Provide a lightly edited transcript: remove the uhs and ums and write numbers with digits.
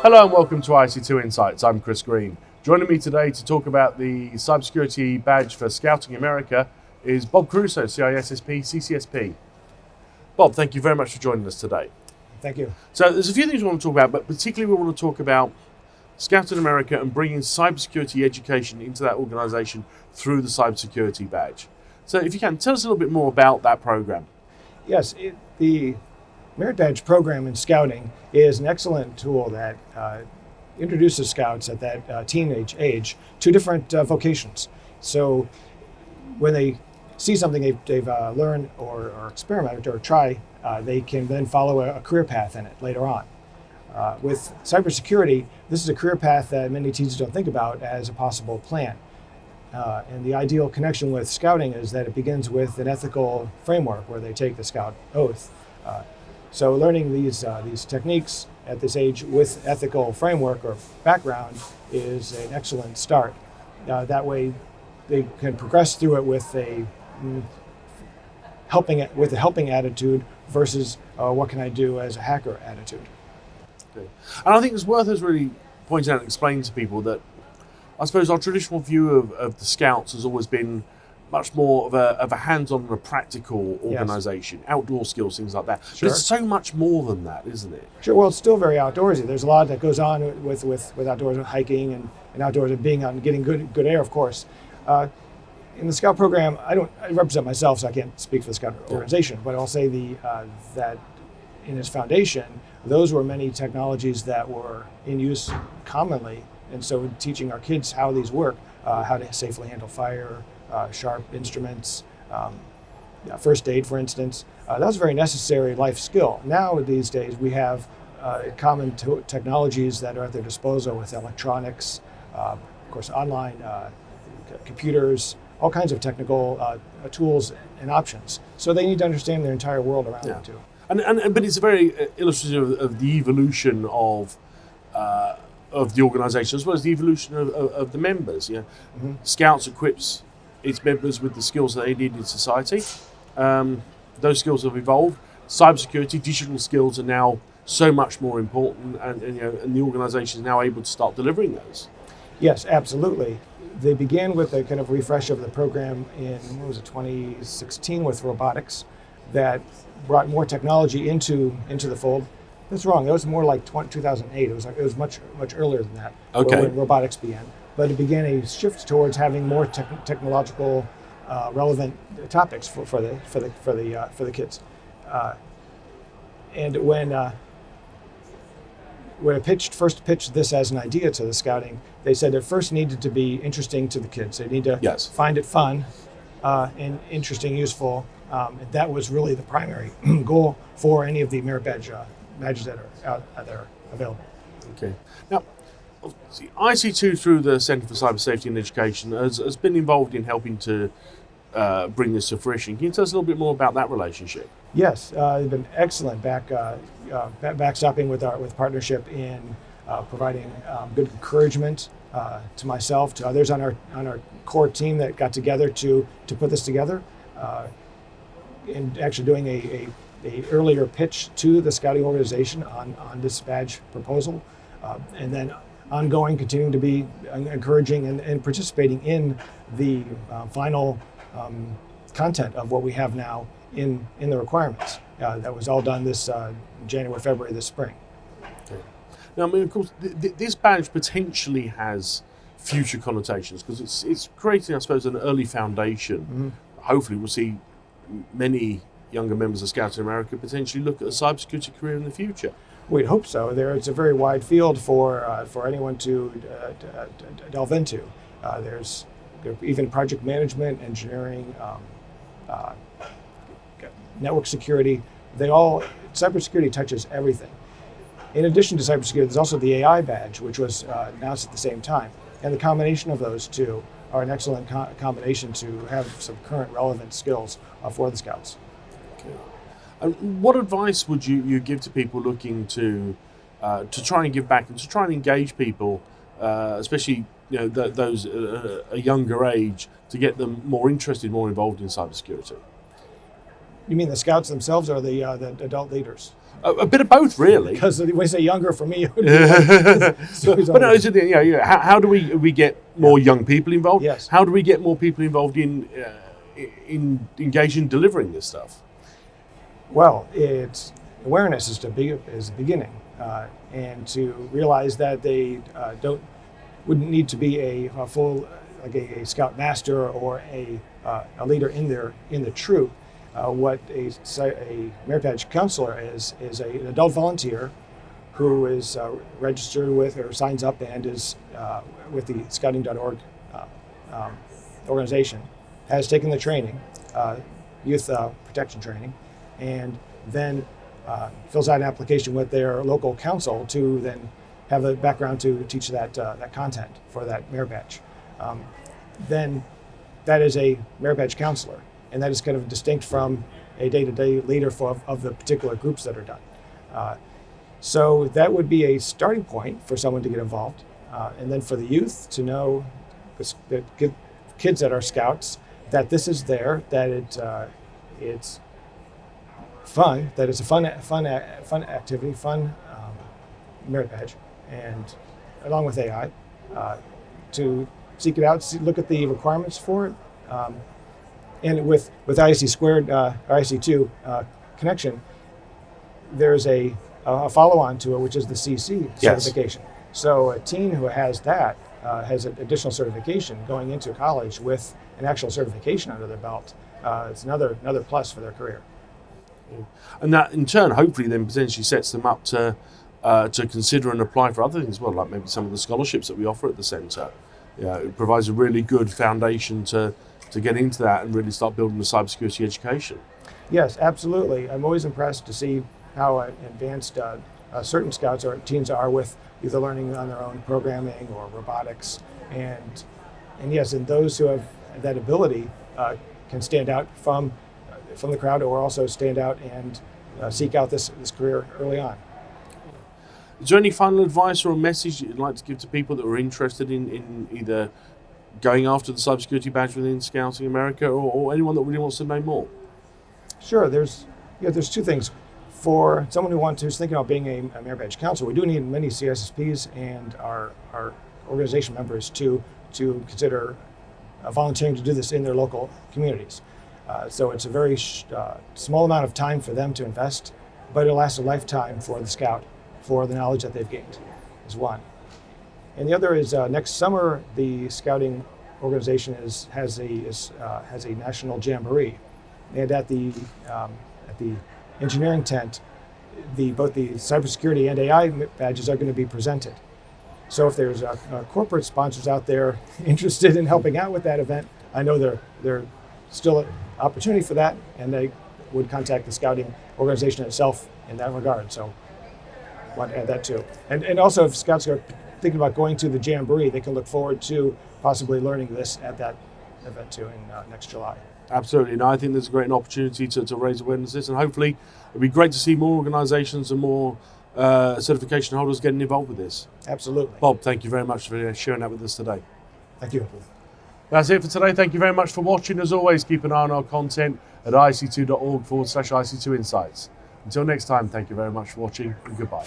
Hello and welcome to ISC2 Insights. I'm Chris Green. Joining me today to talk about the Cybersecurity Badge for Scouting America is Bob Caruso, CISSP, CCSP. Bob, thank you very much for joining us today. Thank you. So there's a few things we want to talk about, but particularly we want to talk about Scouting America and bringing cybersecurity education into that organisation through the Cybersecurity Badge. So if you can, tell us a little bit more about that program. Yes, the Merit Badge program in Scouting is an excellent tool that introduces Scouts at that teenage age to different vocations. So when they see something they've learned or experimented or try, they can then follow a career path in it later on. With cybersecurity, this is a career path that many teens don't think about as a possible plan. And the ideal connection with Scouting is that it begins with an ethical framework where they take the Scout oath. So learning these techniques at this age with ethical framework or background is an excellent start. That way they can progress through it with a helping attitude versus what can I do as a hacker attitude. Okay. And I think it's worth us really pointing out and explaining to people that I suppose our traditional view of the Scouts has always been much more of a hands-on and a practical organisation, yes. Outdoor skills, things like that. Sure. But it's so much more than that, isn't it? Sure. Well, it's still very outdoorsy. There's a lot that goes on with outdoors, with hiking and outdoors, and being out and getting good air, of course. In the Scout program, I represent myself, so I can't speak for the Scout organization, but I'll say that in its foundation, those were many technologies that were in use commonly, and so teaching our kids how these work, how to safely handle fire, sharp instruments, first aid, for instance. That was a very necessary life skill. Now, these days, we have common technologies that are at their disposal with electronics, of course, online computers, all kinds of technical tools and options. So they need to understand their entire world around them, too. But it's very illustrative of the evolution of the organisation, as well as the evolution of the members. Yeah, mm-hmm. Scouts equips its members with the skills that they need in society. Those skills have evolved. Cybersecurity, digital skills are now so much more important, and the organisation is now able to start delivering those. Yes, absolutely. They began with a kind of refresh of the program in 2016 with robotics, that brought more technology into the fold. That's wrong. That was more like 2008. It was much earlier than that. Okay. When robotics began. But it began a shift towards having more technological relevant topics for the kids. And when I first pitched this as an idea to the Scouting, they said it first needed to be interesting to the kids. They need to yes. find it fun and interesting, useful. And that was really the primary goal for any of the merit badges that are out there available. Okay. Now, IC2 through the Centre for Cyber Safety and Education has been involved in helping to bring this to fruition. Can you tell us a little bit more about that relationship? Yes, they've been excellent backstopping with partnership in providing good encouragement to myself, to others on our core team that got together to put this together, and actually doing a earlier pitch to the Scouting organization on this badge proposal, and then ongoing, continuing to be encouraging and participating in the final content of what we have now in the requirements. That was all done this January, February, this spring. Okay. Now, I mean, of course, this badge potentially has future connotations because it's creating, I suppose, an early foundation. Mm-hmm. Hopefully, we'll see many younger members of Scouting America potentially look at a cybersecurity career in the future. We'd hope so. It's a very wide field for anyone to delve into. There's even project management, engineering, network security. Cybersecurity touches everything. In addition to cybersecurity, there's also the AI badge, which was announced at the same time. And the combination of those two are an excellent combination to have some current relevant skills for the Scouts. Okay. And what advice would you give to people looking to try and give back and to try and engage people, especially those at a younger age, to get them more interested, more involved in cybersecurity? You mean the Scouts themselves or the adult leaders? A bit of both, really. Because when you say younger, for me, it would be but no, is it, how do we get more young people involved? Yes. How do we get more people involved in engaged in delivering this stuff? Well, it's awareness is the beginning, and to realize that they wouldn't need to be a full like a scout master or a leader in the troop. What a Merit Badge counselor is an adult volunteer who is registered with or signs up and is with the scouting.org organization, has taken the training, youth protection training, and then fills out an application with their local council to then have a background to teach that content for that Merit Badge. Then that is a Merit Badge counselor, and that is kind of distinct from a day-to-day leader of the particular groups that are done. So that would be a starting point for someone to get involved, and then for the youth to know, that kids that are scouts, that this is there, that it's fun, that it's a fun activity, fun Merit Badge, and along with AI, to seek it out, look at the requirements for it, and with ISC2 ISC2 connection, there's a follow-on to it, which is the CC certification. So a teen who has that has an additional certification going into college with an actual certification under their belt. It's another plus for their career. And that, in turn, hopefully then potentially sets them up to consider and apply for other things as well, like maybe some of the scholarships that we offer at the centre. It provides a really good foundation to get into that and really start building the cybersecurity education. Yes, absolutely. I'm always impressed to see how advanced certain scouts or teens are with either learning on their own programming or robotics. And yes, and those who have that ability can stand out from the crowd, or also stand out and seek out this career early on. Is there any final advice or a message you'd like to give to people that are interested in either going after the cybersecurity badge within Scouting America, or anyone that really wants to know more? Sure. There's two things. For someone who's thinking about being a Merit Badge counselor, we do need many CISSPs and our organization members to consider volunteering to do this in their local communities. So it's a very small amount of time for them to invest, but it'll last a lifetime for the scout, for the knowledge that they've gained, is one. And the other is next summer the scouting organization has a national jamboree, and at the engineering tent, both the cybersecurity and AI badges are going to be presented. So if there's corporate sponsors out there interested in helping out with that event, I know there's still an opportunity for that, and they would contact the scouting organization itself in that regard. So I want to add that too. And also, if scouts are thinking about going to the jamboree, they can look forward to possibly learning this at that event too in next July. Absolutely. No, I think there's a great opportunity to raise awareness of this, and hopefully it'll be great to see more organisations and more certification holders getting involved with this. Absolutely. Bob, thank you very much for sharing that with us today. Thank you. That's it for today. Thank you very much for watching. As always, keep an eye on our content at ISC2.org/ISC2 Insights. Until next time, thank you very much for watching, and goodbye.